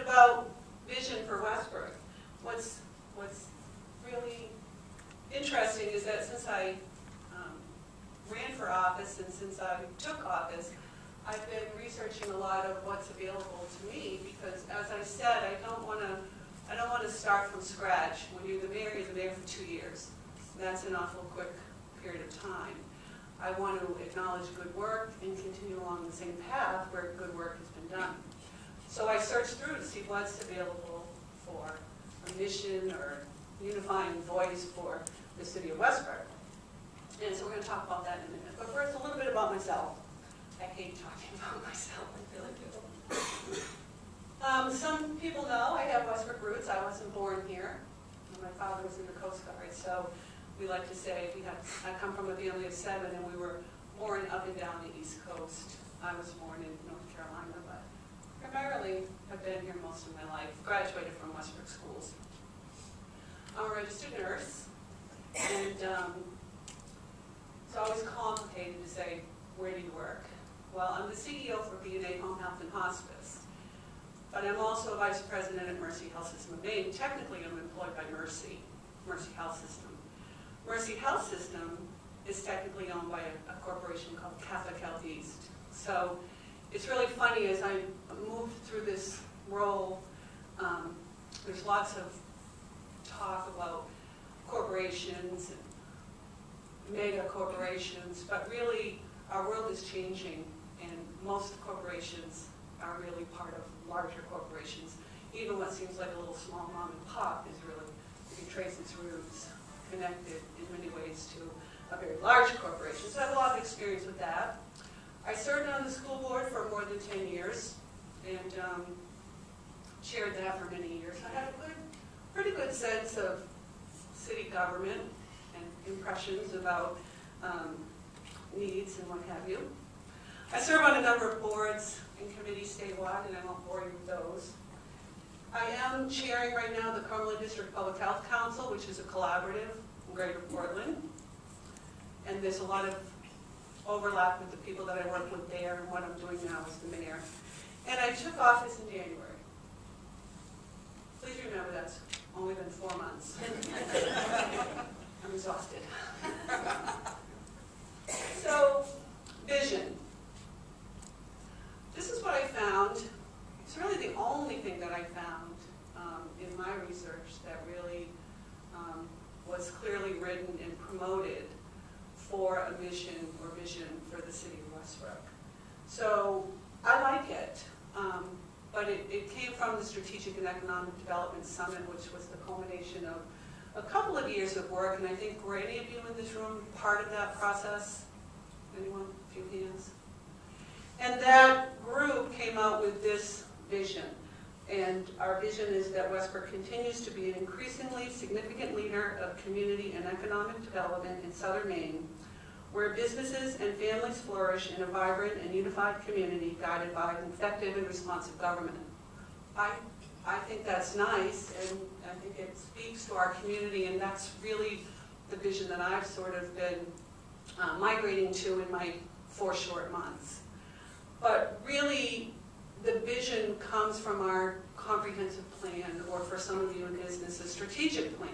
about vision for Westbrook. What's really interesting is that since I ran for office and since I took office, I've been researching a lot of what's available to me because, as I said, I don't want to start from scratch. When you're the mayor for 2 years. That's an awful quick period of time. I want to acknowledge good work and continue along the same path where good work has been done. So I searched through to see what's available for a mission or unifying voice for the city of Westbrook. And so we're going to talk about that in a minute. But first, a little bit about myself. I hate talking about myself, I really do. Some people know I have Westbrook roots. I wasn't born here. My father was in the Coast Guard, so we like to say I come from a family of 7, and we were born up and down the East Coast. I was born in North Carolina, but primarily have been here most of my life. Graduated from Westbrook schools. I'm a registered nurse, and it's always complicated to say, where do you work? Well, I'm the CEO for B&A Home Health and Hospice, but I'm also vice president at Mercy Health System of Maine. Technically, I'm employed by Mercy Health System. Mercy Health System is technically owned by a corporation called Catholic Health East. So it's really funny as I moved through this role, there's lots of talk about corporations and mega corporations, but really our world is changing, and most corporations are really part of larger corporations. Even what seems like a little small mom and pop is really, you can trace its roots, connected in many ways to a very large corporation. So I have a lot of experience with that. I served on the school board for more than 10 years and chaired that for many years. I had a pretty good sense of city government and impressions about needs and what have you. I serve on a number of boards and committees statewide, and I won't bore you with those. I am chairing right now the Cumberland District Public Health Council, which is a collaborative in Greater Portland. And there's a lot of overlap with the people that I work with there and what I'm doing now as the mayor. And I took office in January. Please remember that's only been 4 months. I'm exhausted. So, vision. This is what I found. It's really the only thing that I found in my research that really was clearly written and promoted for a mission or vision for the city of Westbrook. So I like it, but it came from the Strategic and Economic Development Summit, which was the culmination of a couple of years of work, and I think were any of you in this room part of that process? Anyone? A few hands? And that group came out with this vision. And our vision is that Westbrook continues to be an increasingly significant leader of community and economic development in southern Maine, where businesses and families flourish in a vibrant and unified community guided by an effective and responsive government. I think that's nice, and I think it speaks to our community, and that's really the vision that I've sort of been migrating to in my 4 short months. But really, the vision comes from our comprehensive plan, or for some of you in business, a strategic plan.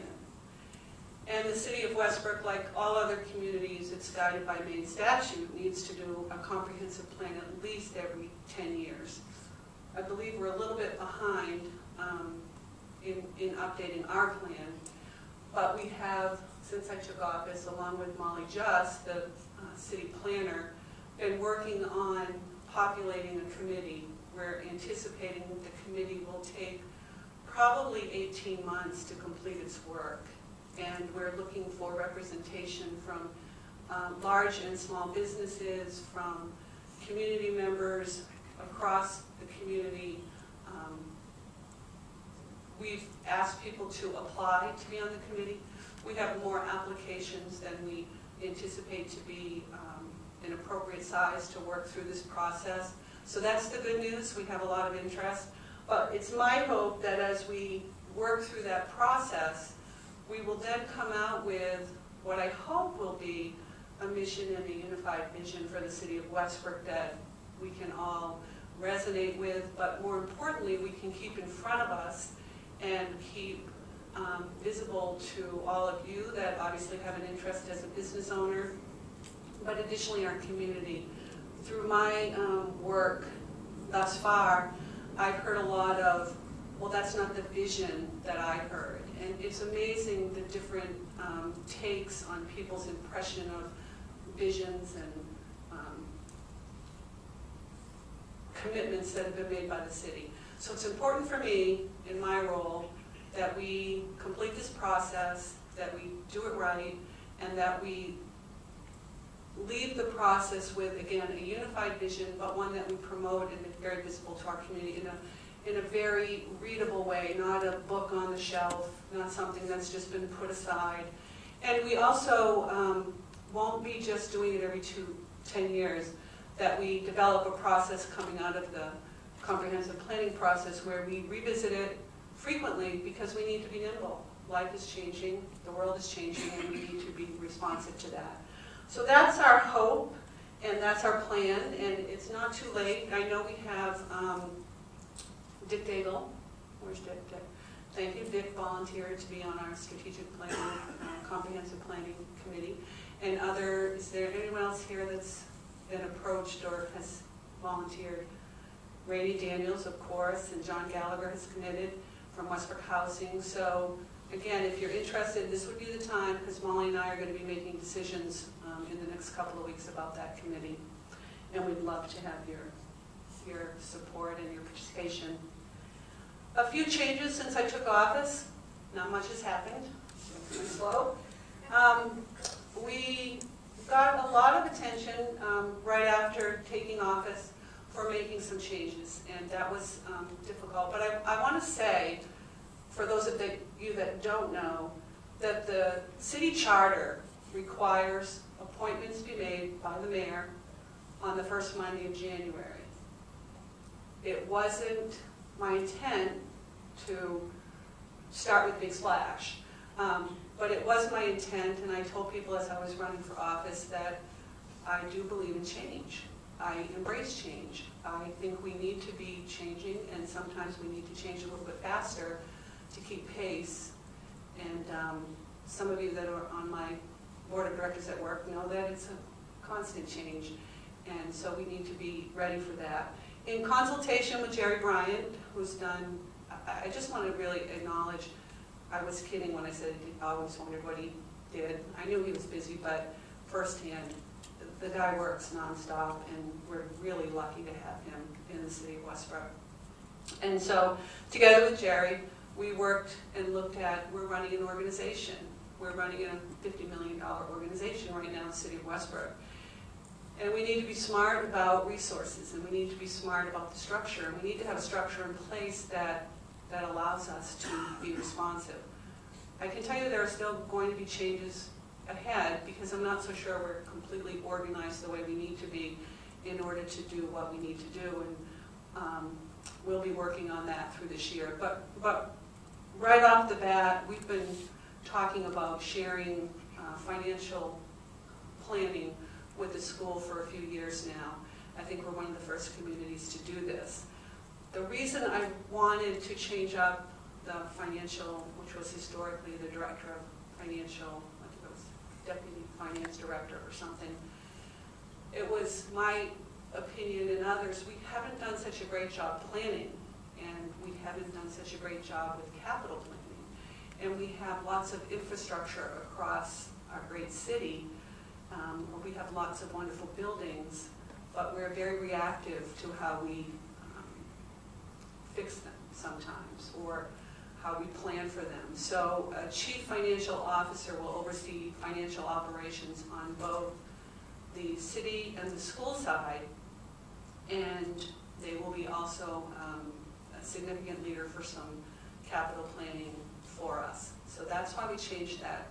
And the city of Westbrook, like all other communities, it's guided by Maine statute, needs to do a comprehensive plan at least every 10 years. I believe we're a little bit behind in updating our plan, but we have, since I took office, along with Molly Just, the city planner, been working on populating a committee. We're anticipating that the committee will take probably 18 months to complete its work. And we're looking for representation from large and small businesses, from community members across the community. We've asked people to apply to be on the committee. We have more applications than we anticipate to be an appropriate size to work through this process. So that's the good news. We have a lot of interest. But it's my hope that as we work through that process, we will then come out with what I hope will be a mission and a unified vision for the city of Westbrook that we can all resonate with, but more importantly, we can keep in front of us and keep visible to all of you that obviously have an interest as a business owner, but additionally our community. Through my work thus far, I've heard a lot of, well, that's not the vision that I heard. And it's amazing the different takes on people's impression of visions and commitments that have been made by the city. So it's important for me, in my role, that we complete this process, that we do it right, and that we leave the process with, again, a unified vision, but one that we promote and make very visible to our community in a very readable way, not a book on the shelf, not something that's just been put aside. And we also won't be just doing it every 10 years, that we develop a process coming out of the comprehensive planning process where we revisit it frequently because we need to be nimble. Life is changing, the world is changing, and we need to be responsive to that. So that's our hope, and that's our plan, and it's not too late. I know we have Dick Daigle. Where's Dick? Thank you. Dick volunteered to be on our strategic planning, comprehensive planning committee. And is there anyone else here that's been approached or has volunteered? Rainey Daniels, of course, and John Gallagher has committed from Westbrook Housing. So again, if you're interested, this would be the time, because Molly and I are going to be making decisions in the next couple of weeks about that committee. And we'd love to have your support and your participation. A few changes since I took office. Not much has happened. It's pretty slow. We got a lot of attention right after taking office for making some changes, and that was difficult. But I want to say, for those of you that don't know, that the city charter requires appointments to be made by the mayor on the first Monday of January. It wasn't my intent to start with Big Splash, but it was my intent, and I told people as I was running for office that I do believe in change. I embrace change. I think we need to be changing, and sometimes we need to change a little bit faster to keep pace. And some of you that are on my board of directors at work know that it's a constant change, and so we need to be ready for that. In consultation with Jerry Bryant, who's done, I just want to really acknowledge, I was kidding when I said I always wondered what he did. I knew he was busy, but firsthand, the guy works nonstop, and we're really lucky to have him in the city of Westbrook. And so, together with Jerry, we worked and looked at, we're running an organization. We're running a $50 million organization right now in the city of Westbrook. And we need to be smart about resources, and we need to be smart about the structure. And we need to have a structure in place that allows us to be responsive. I can tell you there are still going to be changes ahead, because I'm not so sure we're completely organized the way we need to be in order to do what we need to do, and we'll be working on that through this year. But right off the bat, we've been talking about sharing financial planning with the school for a few years now. I think we're one of the first communities to do this. The reason I wanted to change up the financial, which was historically the director of financial, I think it was deputy finance director or something, it was my opinion and others, we haven't done such a great job planning, and we haven't done such a great job with capital planning. And we have lots of infrastructure across our great city. We have lots of wonderful buildings, but we're very reactive to how we fix them sometimes, or how we plan for them. So a chief financial officer will oversee financial operations on both the city and the school side, and they will be also a significant leader for some capital planning for us. So that's why we changed that